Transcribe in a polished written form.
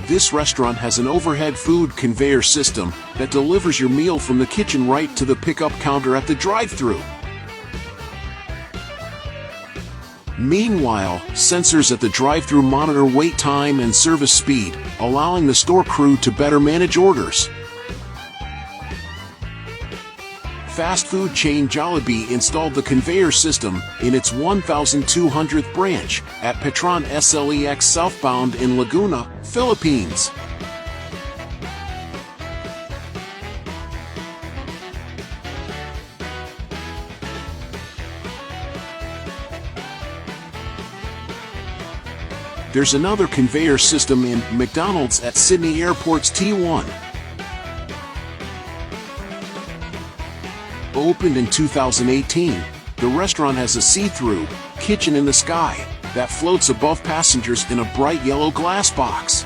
This restaurant has an overhead food conveyor system that delivers your meal from the kitchen right to the pickup counter at the drive-thru. Meanwhile, sensors at the drive-thru monitor wait time and service speed, allowing the store crew to better manage orders. Fast food chain Jollibee installed the conveyor system in its 1,200th branch at Petron SLEX Southbound in Laguna, Philippines. There's another conveyor system in McDonald's at Sydney Airport's T1. Opened in 2018, the restaurant has a see-through kitchen in the sky that floats above passengers in a bright yellow glass box.